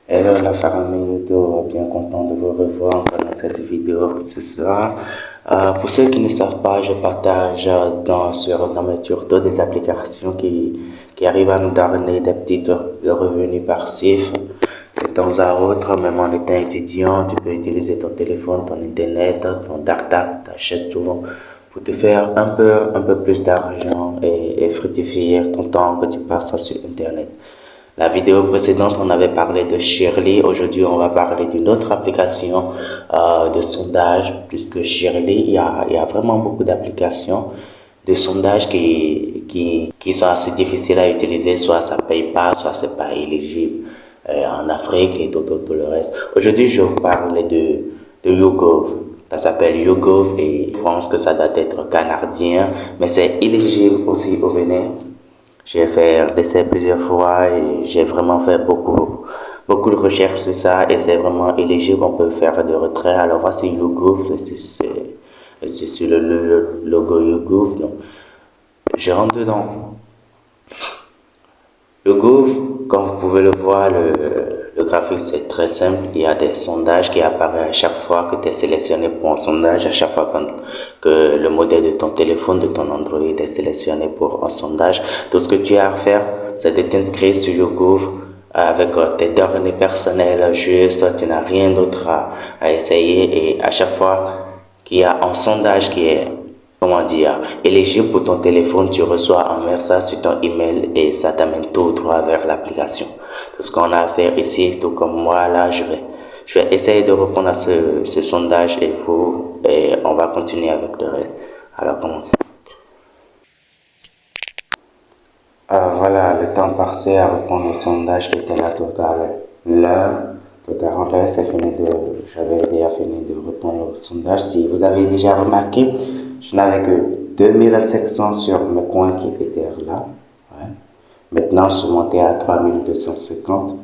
Hello la famille YouTube, bien content de vous revoir encore dans cette vidéo ce soir. Pour ceux qui ne savent pas, je partage dans mes tutos des applications qui arrivent à nous donner des petits revenus passifs. De temps à autre, même en étant étudiant, tu peux utiliser ton téléphone, ton internet, ton data, ta chaise souvent pour te faire un peu plus d'argent et fructifier ton temps que tu passes sur internet. La vidéo précédente, on avait parlé de Shirley. Aujourd'hui, on va parler d'une autre application de sondage. Puisque Shirley, il y a vraiment beaucoup d'applications de sondage qui sont assez difficiles à utiliser. Soit ça paye pas, soit c'est pas éligible en Afrique et tout le reste. Aujourd'hui, je vais vous parler de YouGov. Ça s'appelle YouGov et je pense que ça doit être canadien, mais c'est éligible aussi au Bénin. J'ai fait l'essai plusieurs fois et j'ai vraiment fait beaucoup de recherches sur ça et c'est vraiment éligible. On peut faire des retraits. Alors voici YouGov, c'est sur le logo YouGov. Donc, je rentre dedans. YouGov, comme vous pouvez le voir, le graphique c'est très simple. Il y a des sondages qui apparaissent à chaque fois que tu es sélectionné pour un sondage, à chaque fois que le modèle de ton téléphone, de ton Android est sélectionné pour un sondage. Tout ce que tu as à faire, c'est de t'inscrire sur YouGov avec tes données personnelles juste, tu n'as rien d'autre à essayer et à chaque fois qu'il y a un sondage qui est comment dire, éligible pour ton téléphone, tu reçois un message sur ton email et ça t'amène tout droit vers l'application. Tout ce qu'on a à faire ici, tout comme moi, là, je vais essayer de répondre à ce sondage et on va continuer avec le reste. Alors, commençons. Voilà, le temps passé à répondre au sondage qui était là tout à l'heure, j'avais déjà fini de répondre au sondage. Si vous avez déjà remarqué, je n'avais que 2700 sur mes coins qui étaient là. Ouais. Maintenant, je suis monté à 3250.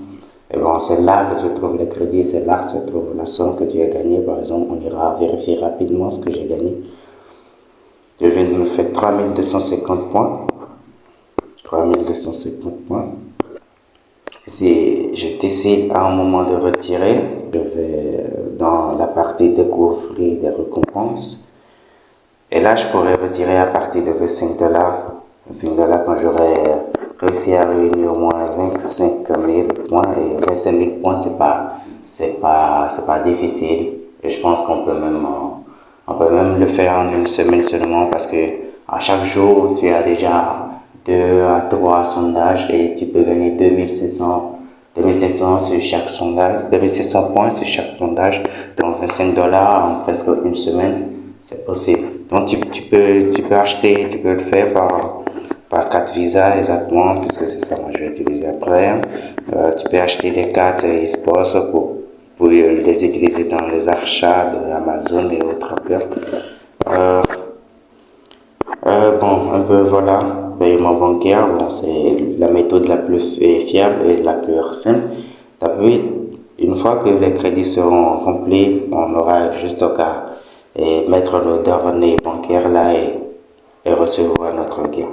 Et bon, c'est là que se trouve le crédit, c'est là que se trouve la somme que tu as gagnée. Par exemple, on ira vérifier rapidement ce que j'ai gagné. Je viens de me faire 3250 points. 3250 points. Si je décide à un moment de retirer, je vais dans la partie découvrir des récompenses. Et là, je pourrais retirer à partir de 25 dollars. 25 dollars quand j'aurai réussi à réunir au moins 25 000 points. Et 25 000 points, c'est pas difficile. Et je pense on peut même le faire en une semaine seulement parce que à chaque jour, tu as déjà 2 à 3 sondages et tu peux gagner 2500 sur chaque sondage, 2500 points sur chaque sondage, donc 25 dollars en presque une semaine, c'est possible. Donc tu peux acheter, tu peux le faire par carte Visa exactement, puisque c'est ça que je vais utiliser après. Tu peux acheter des cartes eSports pour les utiliser dans les achats d'Amazon et autres appels. Bon, un peu voilà, paiement bancaire, bon, c'est la méthode la plus fiable et la plus simple. Puis, une fois que les crédits seront remplis, on aura juste qu'à mettre nos données bancaires là et recevoir notre gain.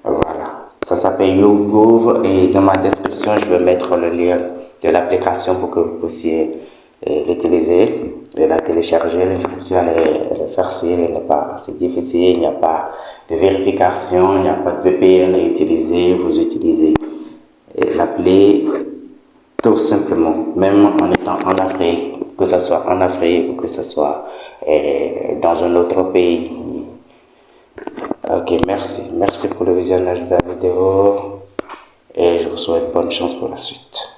Voilà, ça s'appelle YouGov et dans ma description, je vais mettre le lien de l'application pour que vous puissiez l'utiliser et la télécharger. L'inscription elle est facile, elle n'est pas assez difficile, il n'y a pas de vérification, il n'y a pas de VPN à utiliser, vous utilisez l'appli tout simplement, même en étant en Afrique, que ce soit en Afrique ou que ce soit dans un autre pays. Ok, merci pour le visionnage de la vidéo et je vous souhaite bonne chance pour la suite.